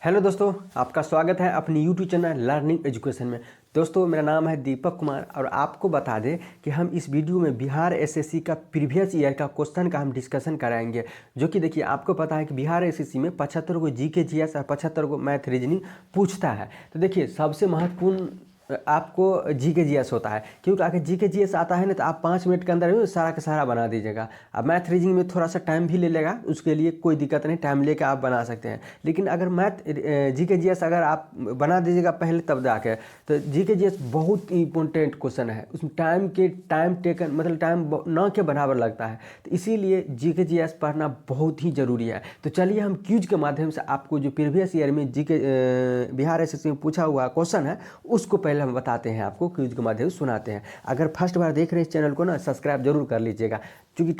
Hello दोस्तों, आपका स्वागत है अपनी यूट्यूब चैनल लर्निंग एजुकेशन में। दोस्तों, मेरा नाम है दीपक कुमार और आपको बता दें कि हम इस वीडियो में बिहार एसएससी का प्रीवियस ईयर का क्वेश्चन का हम डिस्कशन कराएंगे। जो कि देखिए, आपको पता है कि बिहार एसएससी में 75 को जीके जीएस और 75 को मैथ रीजनिंग पूछता है। तो देखिए, सबसे महत्वपूर्ण आपको जीके जीएस होता है, क्योंकि अगर जीके जीएस आता है ना तो आप 5 मिनट के अंदर सारा का सारा बना दीजिएगा। अब मैथ रीजनिंग में थोड़ा सा टाइम भी ले लेगा, उसके लिए कोई दिक्कत नहीं, टाइम लेकर आप बना सकते हैं। लेकिन अगर मैथ जीके जीएस अगर आप बना दीजिएगा पहले तब जाके, तो जीके जीएस बहुत इंपॉर्टेंट क्वेश्चन है। उसमें टाइम टेकन मतलब टाइम न के बराबर लगता है, तो इसीलिए जीके जीएस पढ़ना बहुत ही ज़रूरी है। तो चलिए हम क्यूज के माध्यम से आपको जो प्रीवियस ईयर में जीके बिहार एसएससी में पूछा हुआ क्वेश्चन है उसको पहले हम बताते हैं, आपको क्विज के माध्यम से सुनाते हैं। अगर फर्स्ट बार देख रहे हैं इस चैनल को ना, सब्सक्राइब जरूर कर लीजिएगा। क्योंकि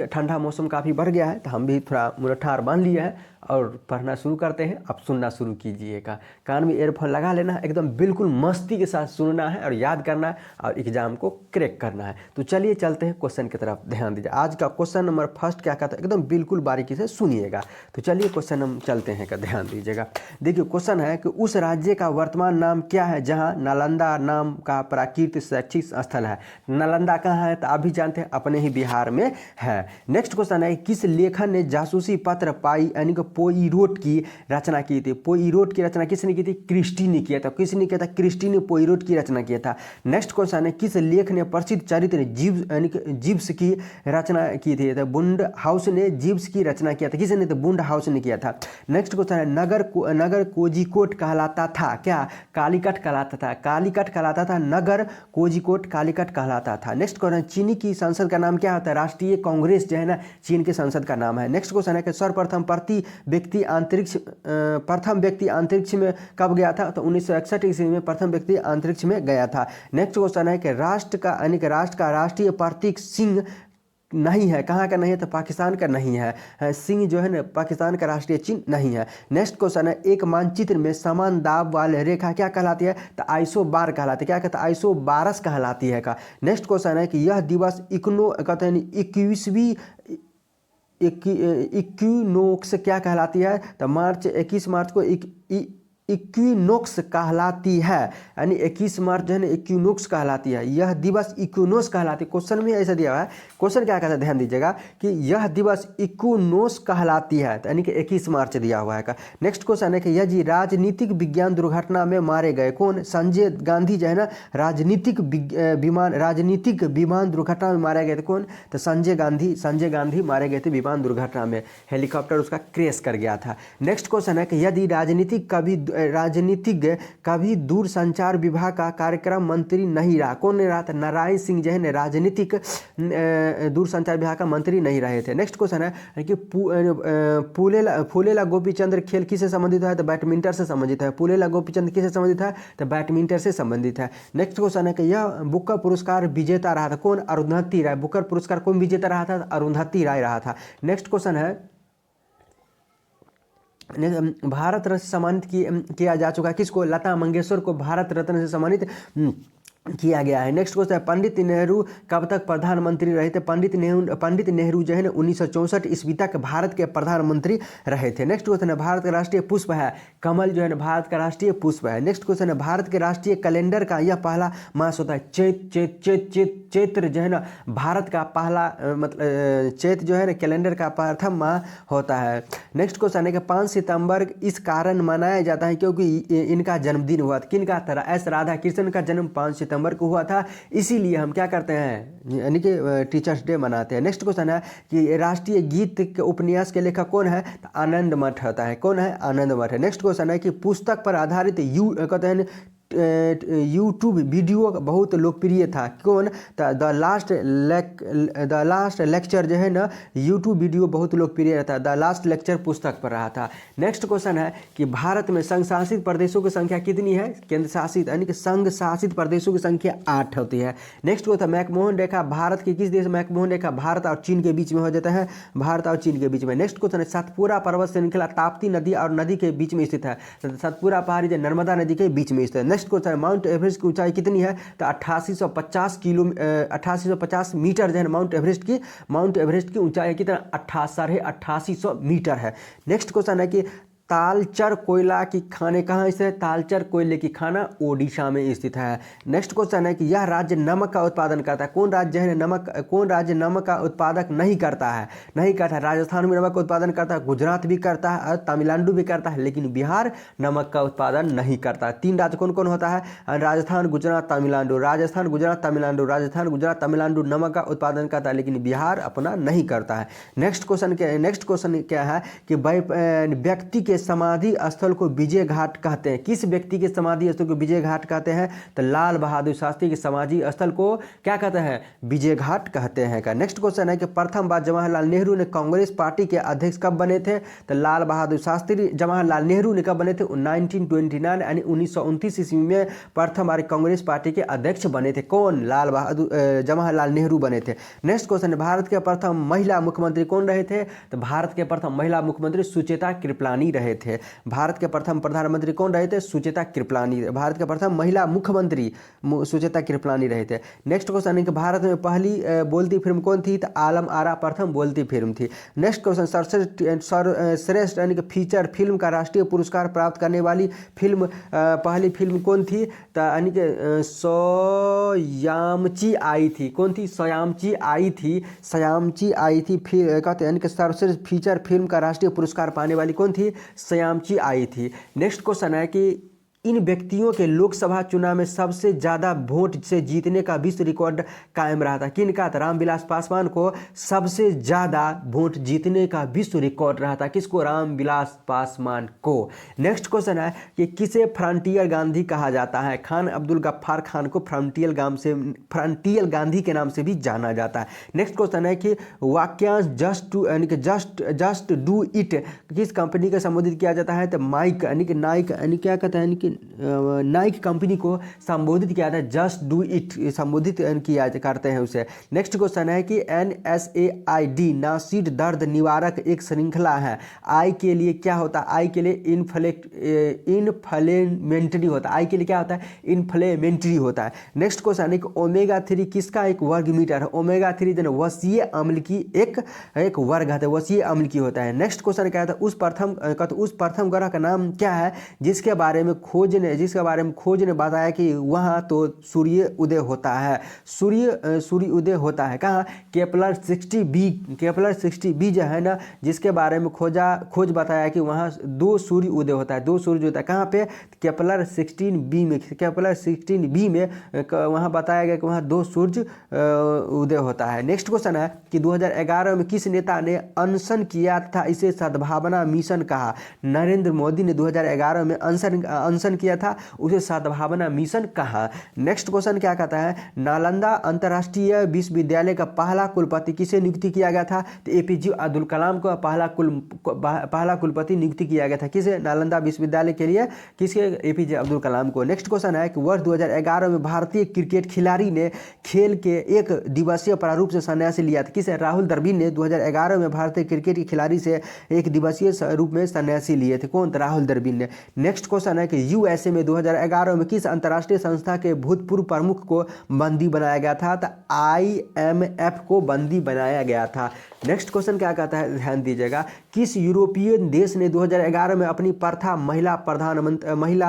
ठंडा मौसम काफ़ी बढ़ गया है, तो हम भी थोड़ा मुरठार बांध लिया है और पढ़ना शुरू करते हैं। अब सुनना शुरू कीजिएगा, कान में ईयरफोन लगा लेना है, एकदम बिल्कुल मस्ती के साथ सुनना है और याद करना है और एग्जाम को क्रैक करना है। तो चलिए चलते हैं क्वेश्चन की तरफ, ध्यान दीजिए। आज का क्वेश्चन नंबर फर्स्ट क्या कहता है, एकदम बिल्कुल बारीकी से सुनिएगा। तो चलिए क्वेश्चन हम चलते हैं, का ध्यान दीजिएगा। देखिए क्वेश्चन है कि उस राज्य का वर्तमान नाम क्या है जहाँ नालंदा नाम का प्राकृतिक शैक्षिक स्थल है। नालंदा कहाँ है तो आप भी जानते हैं, अपने ही बिहार में है। नेक्स्ट क्वेश्चन है, किस लेखक ने जासूसी पत्र पाई यानी कि पोइरोट की रचना की थी। पोइरोट की रचना किसने की थी? क्रिस्टी ने किया था। किसने किया था? क्रिस्टी ने पोइरोट की रचना किया था। नेक्स्ट क्वेश्चन है, किस लेख ने प्रसिद्ध चरित्र जिब्स की रचना की थी? तो बुंड हाउस ने जिब्स की रचना किया था। किसने? तो बुंड हाउस ने किया था। नेक्स्ट क्वेश्चन है, नगर कोजिकोट कहलाता था क्या? कालीकट कहलाता था। कालीकट कहलाता था, नगर कोजिकोट कालीकट कहलाता था। नेक्स्ट क्वेश्चन, चीनी की संसद का नाम क्या होता है? राष्ट्रीय कांग्रेस जो है ना, चीन के संसद का नाम है। नेक्स्ट क्वेश्चन है कि सर्वप्रथम प्रथम व्यक्ति अंतरिक्ष में कब गया था? तो 1961 ईस्वी में प्रथम व्यक्ति अंतरिक्ष में गया था। नेक्स्ट क्वेश्चन है कि राष्ट्र का राष्ट्रीय प्रतीक सिंह नहीं है। कहाँ का नहीं है? तो पाकिस्तान का नहीं है। सिंह जो है ना, पाकिस्तान का राष्ट्रीय चिन्ह नहीं है। नेक्स्ट क्वेश्चन है, एक मानचित्र में समान दाब वाली रेखा क्या कहलाती है? तो आइसोबार कहलाती है। क्या कहता है? आइसोबारस कहलाती है का। नेक्स्ट क्वेश्चन है कि यह दिवस कहते हैं 21वीं इक्विनोक्स क्या कहलाती है? तो 21 मार्च को इक्विनोक्स कहलाती है, यानी 21 मार्च जो है ना इक्विनोक्स कहलाती है। यह दिवस इक्विनोक्स कहलाती है। क्वेश्चन में ऐसा दिया हुआ है। क्वेश्चन क्या कहता है, ध्यान दीजिएगा कि यह दिवस इक्विनोक्स कहलाती है, यानी कि 21 मार्च दिया हुआ है का। नेक्स्ट क्वेश्चन है कि यदि राजनीतिक विज्ञान दुर्घटना में मारे गए कौन? संजय गांधी जो है ना, राजनीतिक विमान दुर्घटना में मारे गए थे। कौन? तो संजय गांधी मारे गए थे विमान दुर्घटना में। हेलीकॉप्टर उसका क्रैश कर गया था। नेक्स्ट क्वेश्चन है कि यदि राजनीतिज्ञ कभी दूरसंचार विभाग का कार्यक्रम मंत्री नहीं रहा। कौन नहीं रहा था? नारायण सिंह जो है राजनीतिक दूरसंचार विभाग का मंत्री नहीं रहे थे। नेक्स्ट क्वेश्चन है कि फूलेला गोपीचंद खेल किससे संबंधित है? तो बैडमिंटन से संबंधित है। फूलेला गोपीचंद किससे संबंधित है? तो बैडमिंटन से संबंधित है। नेक्स्ट क्वेश्चन है कि यह बुकर पुरस्कार विजेता रहा था। कौन? अरुंधति राय। बुकर पुरस्कार कौन विजेता रहा था? अरुंधति राय रहा था। नेक्स्ट क्वेश्चन है, भारत रत्न से सम्मानित किया जा चुका है किसको? लता मंगेशकर को भारत रत्न से सम्मानित किया गया है। नेक्स्ट क्वेश्चन है, पंडित नेहरू कब तक प्रधानमंत्री रहे थे? पंडित नेहरू जो है ना 1964 ईस्वी तक भारत के प्रधानमंत्री रहे थे। नेक्स्ट क्वेश्चन है, भारत का राष्ट्रीय पुष्प है कमल जो है ना, भारत का राष्ट्रीय पुष्प है। नेक्स्ट क्वेश्चन है, भारत के राष्ट्रीय कैलेंडर का यह पहला मास होता है चैत्र जो है ना, भारत का पहला मतलब चैत्र जो है ना कैलेंडर का प्रथम माह होता है। नेक्स्ट क्वेश्चन है कि 5 सितंबर इस कारण मनाया जाता है क्योंकि इनका जन्मदिन हुआ था। किनका? एस राधा कृष्ण का जन्म 5 सितंबर को हुआ था, इसीलिए हम क्या करते हैं, यानी कि टीचर्स डे मनाते हैं। नेक्स्ट क्वेश्चन है कि राष्ट्रीय गीत के उपन्यास के लेखक कौन है? तो आनंद मठ होता है। कौन है? आनंद मठ है। नेक्स्ट क्वेश्चन है कि पुस्तक पर आधारित कहते हैं यूट्यूब वीडियो बहुत लोकप्रिय था। कौन? द लास्ट लेक्चर जो है ना, यूट्यूब वीडियो बहुत लोकप्रिय रहता है। द लास्ट लेक्चर पुस्तक पर रहा था। नेक्स्ट क्वेश्चन है कि भारत में संघ शासित प्रदेशों की संख्या कितनी है? केंद्र शासित यानी कि संघ शासित प्रदेशों की संख्या 8 होती है। नेक्स्ट क्वेश्चन, मैकमोहन रेखा भारत के किस देश? मैकमोहन रेखा भारत और चीन के बीच में हो जाता है, भारत और चीन के बीच में। नेक्स्ट क्वेश्चन है, सतपुरा पर्वत श्रृंखला ताप्ती नदी और नदी के बीच में स्थित है। सतपुरा पहाड़ी जो नर्मदा नदी के बीच में स्थित है। नेक्स्ट क्वेश्चन, माउंट एवरेस्ट की ऊंचाई कितनी है? तो 8850 मीटर जो है माउंट एवरेस्ट की ऊंचाई कितना? 8850 मीटर है। नेक्स्ट क्वेश्चन है कि तालचर कोयला की खाने कहाँ स्थित है? तालचर कोयले की खाना ओडिशा में स्थित है। नेक्स्ट क्वेश्चन है कि यह राज्य नमक का उत्पादन करता है। कौन राज्य है कौन राज्य नमक का उत्पादक नहीं करता है? राजस्थान भी नमक का उत्पादन करता है, गुजरात भी करता है और तमिलनाडु भी करता है, लेकिन बिहार नमक का उत्पादन नहीं करता। 3 राज्य कौन कौन होता है? राजस्थान, गुजरात, तमिलनाडु। राजस्थान, गुजरात, तमिलनाडु। राजस्थान, गुजरात, तमिलनाडु नमक का उत्पादन करता है, लेकिन बिहार अपना नहीं करता है। नेक्स्ट क्वेश्चन क्या है कि व्यक्ति के समाधि स्थल को विजय घाट कहते हैं। किस व्यक्ति के समाधि स्थल को विजय घाट कहते हैं? तो लाल बहादुर शास्त्री के समाधि स्थल को क्या कहते हैं? विजय घाट कहते हैं का। नेक्स्ट क्वेश्चन है कि प्रथम बार जवाहरलाल नेहरू ने कांग्रेस पार्टी के अध्यक्ष कब बने थे? तो लाल बहादुर शास्त्री जवाहरलाल नेहरू ने कब बने थे? 1929 यानी 1929 ईस्वी में प्रथम बार कांग्रेस पार्टी के अध्यक्ष बने थे। कौन? जवाहरलाल नेहरू बने थे। नेक्स्ट क्वेश्चन, भारत के प्रथम महिला मुख्यमंत्री कौन रहे थे? तो भारत के प्रथम महिला मुख्यमंत्री सुचेता कृपलानी रहे थे। भारत के प्रथम प्रधानमंत्री कौन रहे थे? सुचेता कृपलानी। भारत के प्रथम महिला मुख्यमंत्री सुचेता कृपलानी रहे थे। नेक्स्ट क्वेश्चन है कि भारत में पहली बोलती फिल्म कौन थी? तो आलम आरा प्रथम बोलती फिल्म थी। नेक्स्ट क्वेश्चन, सर्वश्रेष्ठ यानी कि फीचर फिल्म का राष्ट्रीय पुरस्कार प्राप्त करने वाली फिल्म पहली फिल्म कौन थी? तो यानी कि सयामची आई थी। कौन थी? सयामची आई थी। फिर कहते हैं कि सर्वश्रेष्ठ फीचर फिल्म का राष्ट्रीय पुरस्कार पाने वाली कौन थी? सयामची आई थी। नेक्स्ट क्वेश्चन है कि इन व्यक्तियों के लोकसभा चुनाव में सबसे ज़्यादा वोट से जीतने का विश्व रिकॉर्ड कायम रहा था। किन का? रामविलास पासवान को सबसे ज़्यादा वोट जीतने का विश्व रिकॉर्ड रहा था। किसको? रामविलास पासवान को। नेक्स्ट क्वेश्चन है कि किसे फ्रंटियर गांधी कहा जाता है? खान अब्दुल गफ्फार खान को फ्रंटियर गांधी के नाम से भी जाना जाता है। नेक्स्ट क्वेश्चन है कि वाक्यांश जस्ट डू इट किस कंपनी का संबोधित किया जाता है? तो नाइक यानी क्या कहता है कि नाइक कंपनी को संबोधित किया था। जस्ट डू इट संबोधित किया करते हैं उसे। नेक्स्ट क्वेश्चन है कि NSAID नासिर दर्द निवारक एक श्रृंखला है। आई के लिए क्या होता है? आई के लिए इन्फ्लेमेटरी होता है। आई के लिए क्या होता है? इन्फ्लेमेटरी होता है। नेक्स्ट क्वेश्चन है कि ओमेगा 3 किसका एक वर्ग मीटर है? ओमेगा 3 जो वसीय अम्ल की एक वर्ग है, वसीय अम्ल की होता है। नेक्स्ट क्वेश्चन क्या था? उस प्रथम ग्रह का नाम क्या है जिसके बारे में खोज ने बताया कि वहाँ तो सूर्य उदय होता है। सूर्य उदय होता है कहाँ? केपलर 60b जो है ना, जिसके बारे में खोज बताया कि वहाँ 2 सूर्य उदय होता है। 2 सूर्य होता है कहाँ पे? केपलर 16b में वहाँ बताया गया कि वहाँ 2 सूर्य उदय होता है। नेक्स्ट क्वेश्चन है कि 2011 में किस नेता ने अनशन किया था? इसे सद्भावना मिशन कहा। नरेंद्र मोदी ने 2011 में अनशन किया था, उसे सद्भावना मिशन कहा। नेक्स्ट क्वेश्चन क्या कहता है? नालंदा अंतर्राष्ट्रीय विश्वविद्यालय का पहला कुलपति किसे नियुक्ति किया गया था? तो APJ अब्दुल कलाम को पहला कुलपति नियुक्ति किया गया था। किसे? नालंदा विश्वविद्यालय के लिए किसके? APJ अब्दुल कलाम को। नेक्स्ट क्वेश्चन है कि वर्ष 2011 में भारतीय क्रिकेट खिलाड़ी ने खेल के 1 दिवसीय प्रारूप से संन्यास लिया था। किसे? राहुल द्रविड़ ने 2011 में भारतीय क्रिकेट के खिलाड़ी से 1 दिवसीय रूप में संन्यासी लिए थे। कौन? राहुल द्रविड़ ने। नेक्स्ट क्वेश्चन है कि USA में 2011 में किस अंतर्राष्ट्रीय संस्था के भूतपूर्व प्रमुख को बंदी बनाया गया था? तो IMF को बंदी बनाया गया था। नेक्स्ट क्वेश्चन क्या कहता है? ध्यान दीजिएगा। किस यूरोपीय देश ने 2011 में अपनी प्रथम महिला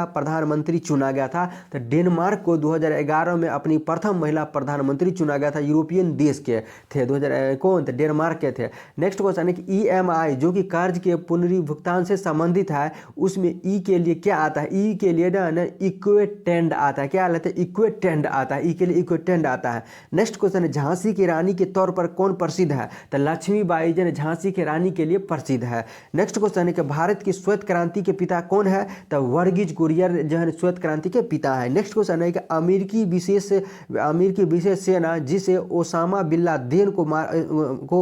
प्रधानमंत्री चुना गया था? तो डेनमार्क को 2011 में अपनी प्रथम महिला प्रधानमंत्री चुना गया था। यूरोपियन देश के थे कौन? तो डेनमार्क के थे। नेक्स्ट क्वेश्चन है कि EMI जो कि कर्ज के पुनर्भुगतान से संबंधित है, उसमें ई के लिए क्या आता है? ई के लिए ना इक्वेटेंड आता है। क्या आता है? इक्वेटेंड आता है। ई के लिए इक्वेटेंड आता है। नेक्स्ट क्वेश्चन है झांसी की रानी के तौर पर कौन प्रसिद्ध है? तो लक्ष्मीबाई जो झांसी की रानी के लिए प्रसिद्ध है। नेक्स्ट क्वेश्चन है कि भारत की श्वेत क्रांति के पिता कौन है? तो वर्गीज कुरियन जो है श्वेत क्रांति के पिता है। नेक्स्ट क्वेश्चन है कि अमेरिकी विशेष सेना जिसे ओसामा बिन लादेन को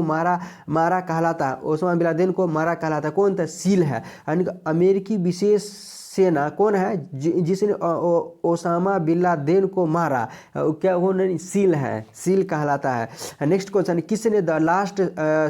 मारा कहलाता है, ओसामा बिन लादेन को मारा कहलाता है, कौन? तो सील है। यानी कि अमेरिकी विशेष सेना कौन है जिसने ओसामा बिन लादेन को मारा? क्या वो नहीं सील है, सील कहलाता है। नेक्स्ट क्वेश्चन, किसने द लास्ट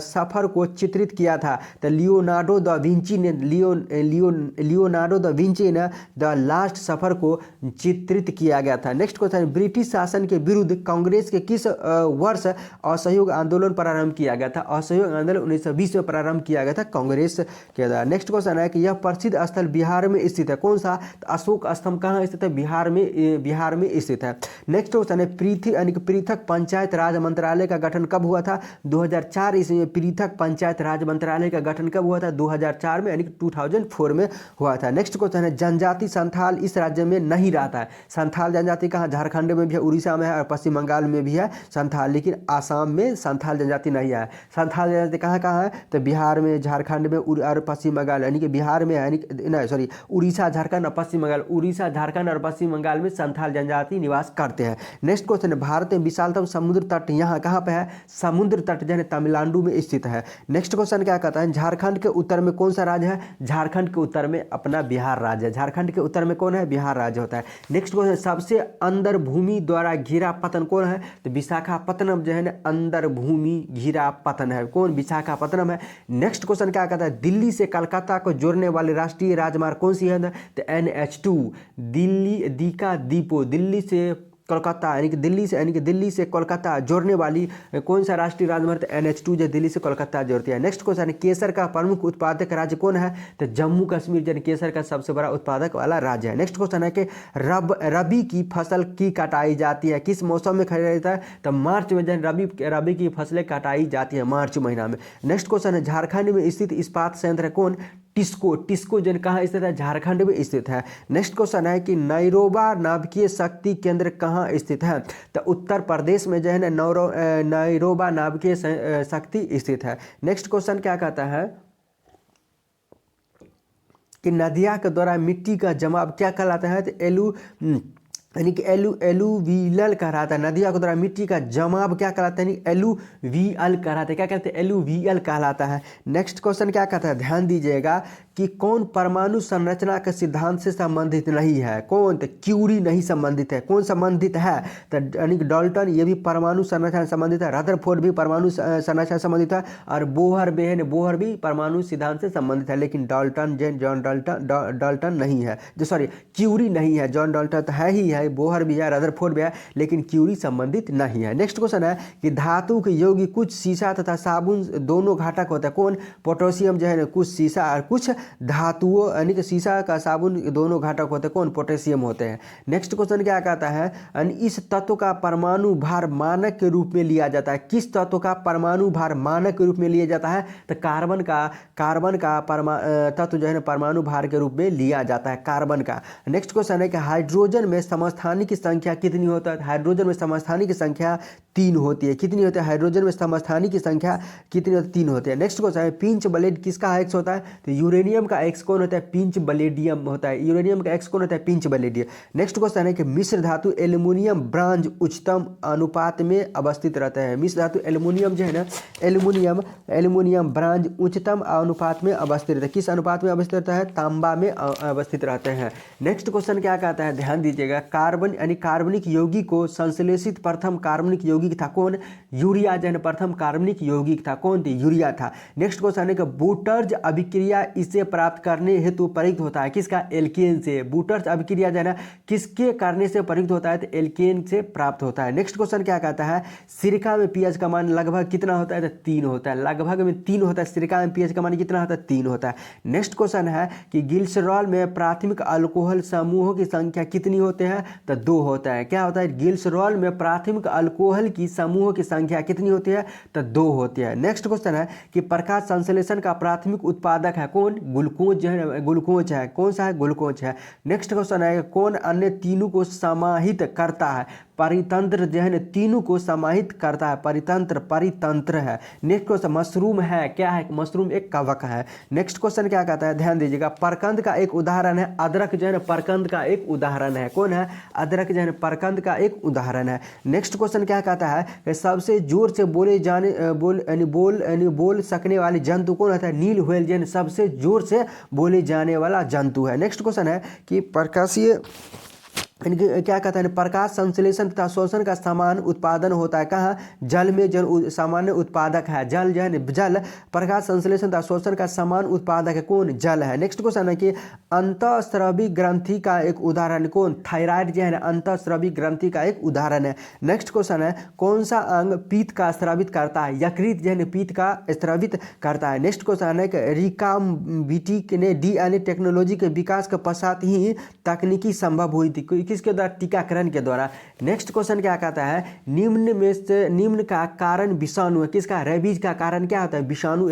सफर को चित्रित किया था? तो लियोनार्डो द विंची ने लियोनार्डो द विंची ने द लास्ट सफर को चित्रित किया गया था। नेक्स्ट क्वेश्चन, ब्रिटिश शासन के विरुद्ध कांग्रेस के किस वर्ष असहयोग आंदोलन प्रारंभ किया गया था? असहयोग आंदोलन 1920 में प्रारंभ किया गया था कांग्रेस के द्वारा। नेक्स्ट क्वेश्चन है कि यह प्रसिद्ध स्थल बिहार में स्थित है, कौन सा? तो अशोक स्तंभ कहाँ स्थित है? बिहार में स्थित है। नेक्स्ट क्वेश्चन है पृथक पंचायत राज मंत्रालय का गठन कब हुआ था? 2004 ईस्वी में पृथक पंचायत राज मंत्रालय का गठन कब हुआ था? 2004 में यानी कि 2004 में हुआ था। नेक्स्ट क्वेश्चन है जनजाति संथाल इस राज्य में नहीं रहता है। संथाल जनजाति कहाँ? झारखंड में भी है, उड़ीसा में है और पश्चिम बंगाल में भी है संथाल, लेकिन आसाम में संथाल जनजाति नहीं है। संथाल जनजाति कहाँ कहाँ है? तो बिहार में, झारखंड में और पश्चिम बंगाल, यानी कि बिहार में यानी नहीं सॉरी उड़ीसा, झारखंड और पश्चिम बंगाल, उड़ीसा, झारखंड और पश्चिम बंगाल में संथाल जनजाति निवास करते हैं। नेक्स्ट क्वेश्चन है भारत में विशालतम समुद्र तट यहाँ कहाँ पे है? समुद्र तट जो है तमिलनाडु में स्थित है। नेक्स्ट क्वेश्चन क्या कहता है झारखंड के उत्तर में कौन सा राज्य है? झारखंड के उत्तर में अपना बिहार राज्य है। झारखंड के उत्तर में कौन है? बिहार राज्य होता है। नेक्स्ट क्वेश्चन, सबसे अंदर भूमि द्वारा घिरा पतन कौन है? तो विशाखापत्तनम जो है ना अंदर भूमि घिरा पतन है, कौन? विशाखापत्तनम है। नेक्स्ट क्वेश्चन क्या कहता है दिल्ली से कलकत्ता को जोड़ने वाली राष्ट्रीय राजमार्ग कौन सी है? तो NH2 दिल्ली दीका दीपो, दिल्ली से कोलकाता यानी कि दिल्ली से कोलकाता जोड़ने वाली कौन सा राष्ट्रीय राजमार्ग? NH2 जो दिल्ली से कोलकाता जोड़ती है। नेक्स्ट क्वेश्चन है केसर का प्रमुख उत्पादक राज्य कौन है? तो जम्मू कश्मीर जो केसर का सबसे बड़ा उत्पादक वाला राज्य है। नेक्स्ट क्वेश्चन है कि रबी की फसल की कटाई जाती है किस मौसम में कटाई जाता है? तो मार्च में जो रबी की फसलें कटाई जाती है मार्च महीना में। नेक्स्ट क्वेश्चन है झारखंड में स्थित इस्पात संयंत्र है कौन? टिस्को जन कहाँ स्थित है? झारखंड में स्थित है। नेक्स्ट क्वेश्चन है कि नैरोबा नाभिकीय शक्ति केंद्र कहाँ स्थित है? तो उत्तर प्रदेश में जो है ना नैरोबा नाभिकीय शक्ति स्थित है। नेक्स्ट क्वेश्चन क्या कहता है कि नदिया के द्वारा मिट्टी का जमाव क्या कहलाता है? तो यानी कि एलुवियल कहलाता है। नदियों के द्वारा मिट्टी का जमाव क्या कहलाता है? एलुवियल कहलाता है। क्या कहते हैं? एलुवियल कहलाता है। नेक्स्ट क्वेश्चन क्या कहता है ध्यान दीजिएगा कि कौन परमाणु संरचना के सिद्धांत से संबंधित नहीं है? कौन? तो क्यूरी नहीं संबंधित है। कौन संबंधित है? तो यानी कि डाल्टन ये भी परमाणु संरचना से संबंधित है, रदरफोर्ड भी परमाणु संरचना से संबंधित है और बोहर भी परमाणु सिद्धांत से संबंधित है, लेकिन जॉन डाल्टन नहीं है। जो सॉरी क्यूरी नहीं है, जॉन डाल्टन तो है ही है, बोहर भी है, रदरफोर्ड भी है, लेकिन क्यूरी संबंधित नहीं है। नेक्स्ट क्वेश्चन है कि धातु के यौगिक कुछ सीसा तथा साबुन दोनों घटक होता है कौन? पोटेशियम जो है ना कुछ सीसा और कुछ धातुओं यानी कि सीसा का साबुन दोनों घटक होते हैं कौन? पोटेशियम होते हैं। नेक्स्ट क्वेश्चन क्या कहता है इस तत्व का परमाणु भार मानक के रूप में लिया जाता है। किस तत्व का परमाणु भार मानक के रूप में लिया जाता है? तो कार्बन का तत्व जो है ना परमाणु भार के रूप में लिया जाता है, कार्बन का। नेक्स्ट क्वेश्चन है कि हाइड्रोजन में समस्थानिक की संख्या कितनी होता है? हाइड्रोजन में समस्थानिक की संख्या 3 होती है। कितनी होती है? हाइड्रोजन में समस्थानिक की संख्या कितनी होती है? 3 होती है। नेक्स्ट क्वेश्चन है पिंच ब्लेड किसका एक्स होता है? तो यूरेनियम का एक्स कौन होता है? पिंच ब्लेडियम होता है। यूरेनियम का एक्स कौन होता है? पिंच ब्लेडियम। नेक्स्ट क्वेश्चन है कि मिश्र धातु एल्युमिनियम ब्रांज उच्चतम अनुपात में अवस्थित रहता है। मिश्र धातु एल्युमिनियम जो है ना एल्युमिनियम ब्रांज उच्चतम अनुपात में अवस्थित रहता है। किस अनुपात में अवस्थित रहता है? तांबा में अवस्थित रहते हैं। नेक्स्ट क्वेश्चन क्या कहता है ध्यान दीजिएगा कार्बन यानी कार्बनिक यौगिक को संश्लेषित प्रथम कार्बनिक यौगिक था कौन? यूरिया जो है प्रथम कार्बनिक यौगिक था कौन? यूरिया था। नेक्स्ट क्वेश्चन है कि बूटर्ज अभिक्रिया इसे प्राप्त करने हेतु प्रयुक्त होता है किसका? एल्केन से। बूटर्ज अभिक्रिया जो है ना किसके करने से प्रयुक्त होता है? तो एल्केन से प्राप्त होता है। नेक्स्ट क्वेश्चन क्या कहता है सिरका में पीएच का मान लगभग कितना होता है? तो 3 होता है। लगभग में 3 होता है। सिरका में पीएच का मान कितना होता है? 3 होता है। नेक्स्ट क्वेश्चन है कि ग्लिसरॉल में प्राथमिक अल्कोहल समूहों की संख्या कितनी होते हैं? तो 2 होता है। क्या होता है? ग्लिसरॉल में प्राथमिक अल्कोहल की समूहों की संख्या कितनी होती है? तो 2 होती है। नेक्स्ट क्वेश्चन है कि प्रकाश संश्लेषण का प्राथमिक उत्पादक है कौन? ग्लूकोज जो है ग्लूकोज है। कौन सा है? ग्लूकोज है। नेक्स्ट क्वेश्चन है कौन अन्य तीनों को समाहित करता है? परितंत्र जो है ना तीनों को समाहित करता है। परितंत्र है। नेक्स्ट क्वेश्चन मशरूम है क्या है? मशरूम एक कवक है। नेक्स्ट क्वेश्चन क्या कहता है ध्यान दीजिएगा प्रकंद का एक उदाहरण है अदरक जो है ना प्रकंद का एक उदाहरण है। कौन है? अदरक जो है परकंद का एक उदाहरण है। नेक्स्ट क्वेश्चन क्या कहता है कि सबसे जोर से बोल सकने वाले जंतु कौन होता है? नील व्हेल जो सबसे जोर से बोले जाने वाला जंतु है। नेक्स्ट क्वेश्चन है कि प्रकाशीय क्या कहता है प्रकाश संश्लेषण तथा शोषण का समान उत्पादन होता है कहाँ? जल में। जल सामान्य उत्पादक है जल जो है जल प्रकाश संश्लेषण तथा शोषण का समान उत्पादक है कौन? जल है। नेक्स्ट क्वेश्चन है कि अंतःस्रावी ग्रंथि का एक उदाहरण कौन? थायराइड जो है अंतःस्रावी ग्रंथि का एक उदाहरण है। नेक्स्ट क्वेश्चन है कौन सा अंग पीत का स्रावित करता है? यकृत जो है पीत का स्रावित करता है। नेक्स्ट क्वेश्चन है कि रिकाम्बिटिक ने डीएनए टेक्नोलॉजी के विकास के पश्चात ही तकनीकी संभव हुई थी किसके द्वारा? टीकाकरण के द्वारा। नेक्स्ट क्वेश्चन क्या कहता है निम्न में से निम्न का कारण विषाणु है किसका? रेबीज का कारण क्या होता है? विषाणु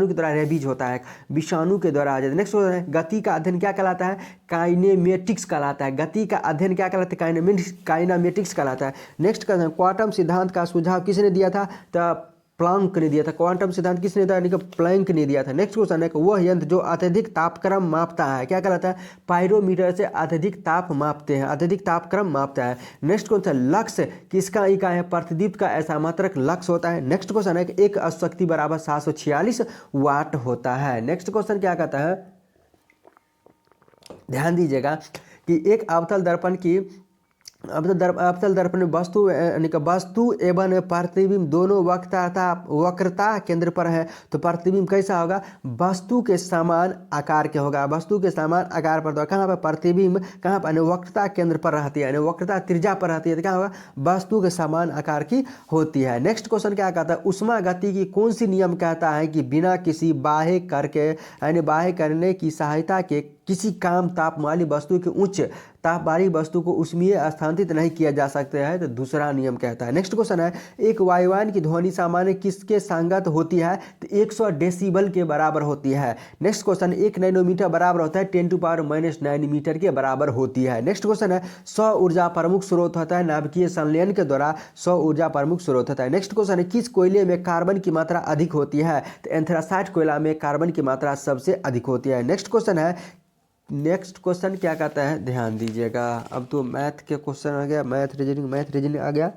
के द्वारा रेबीज होता है विषाणु के द्वारा आ जाता है। नेक्स्ट क्वेश्चन है गति का अध्ययन क्या कहलाता है? काइनेमेटिक्स कहलाता है। गति का अध्ययन क्या कहलाता है? काइनेमेटिक्स कहलाता है। नेक्स्ट क्वेश्चन क्वांटम सिद्धांत का सुझाव किसने दिया था? तो प्लैंक ने दिया था। क्वांटम सिद्धांत किसने दिया? यानी कि प्लैंक ने दिया था। नेक्स्ट क्वेश्चन है कि वह यंत्र जो अत्यधिक तापक्रम मापता है क्या कहलाता है? पायरोमीटर से अत्यधिक ताप मापते हैं अत्यधिक तापक्रम मापता है। नेक्स्ट क्वेश्चन लक्ष्य किसका इकाई है? प्रतिदीप्त का ऐसा मात्रक लक्ष्य होता है। नेक्स्ट क्वेश्चन है कि एक शक्ति बराबर 746 वाट होता है। नेक्स्ट क्वेश्चन क्या कहता है ध्यान दीजिएगा कि एक अवतल दर्पण की अवतल दर्पण में वस्तु एवं प्रतिबिंब दोनों वक्रता केंद्र पर है तो प्रतिबिंब कैसा होगा? वस्तु के समान आकार के होगा वस्तु के समान आकार पर। तो कहाँ पर प्रतिबिंब कहाँ पर? वक्रता केंद्र पर रहती है वक्रता त्रिज्या पर रहती है तो क्या होगा? वस्तु के समान आकार की होती है। नेक्स्ट क्वेश्चन क्या कहता है उष्मा गति की कौन सी नियम कहता है कि बिना किसी बाह्य करने की सहायता के किसी काम ताप वाली वस्तु के उच्च ताप वाली वस्तु को उष्मीय स्थानांतरित नहीं किया जा सकता है? तो दूसरा नियम कहता है। नेक्स्ट क्वेश्चन है एक वायुयान की ध्वनि सामान्य किसके संगत होती है? तो 100 डेसिबल के बराबर होती है। नेक्स्ट क्वेश्चन 1 नैनोमीटर बराबर होता है 10⁻⁻⁹ मीटर के बराबर होती है। नेक्स्ट क्वेश्चन है सौर ऊर्जा प्रमुख स्रोत होता है नाभिकीय संलयन के द्वारा सौर ऊर्जा प्रमुख स्रोत होता है। नेक्स्ट क्वेश्चन है किस कोयले में कार्बन की मात्रा अधिक होती है? तो एंथ्रासाइट कोयला में कार्बन की मात्रा सबसे अधिक होती है। नेक्स्ट क्वेश्चन क्या कहता है ध्यान दीजिएगा। अब तो मैथ के क्वेश्चन आ गया मैथ रीजनिंग आ गया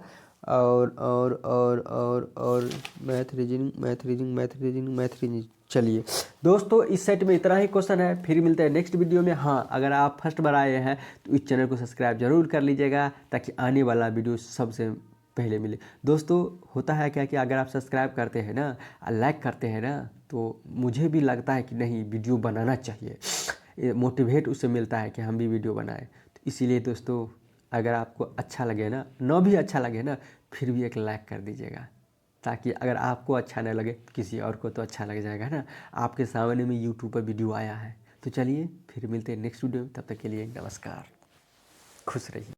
और मैथ रीजनिंग। चलिए दोस्तों इस सेट में इतना ही क्वेश्चन है फिर मिलते हैं नेक्स्ट वीडियो में। हाँ अगर आप फर्स्ट बार आए हैं तो इस चैनल को सब्सक्राइब जरूर कर लीजिएगा ताकि आने वाला वीडियो सबसे पहले मिले। दोस्तों होता है क्या कि अगर आप सब्सक्राइब करते हैं ना लाइक करते हैं ना तो मुझे भी लगता है कि नहीं वीडियो बनाना चाहिए मोटिवेट उससे मिलता है कि हम भी वीडियो बनाएं। तो इसीलिए दोस्तों अगर आपको अच्छा लगे ना भी अच्छा लगे ना फिर भी एक लाइक कर दीजिएगा ताकि अगर आपको अच्छा न लगे किसी और को तो अच्छा लग जाएगा ना। आपके सामने में यूट्यूब पर वीडियो आया है। तो चलिए फिर मिलते हैं नेक्स्ट वीडियो में तब तक के लिए नमस्कार खुश रहिए।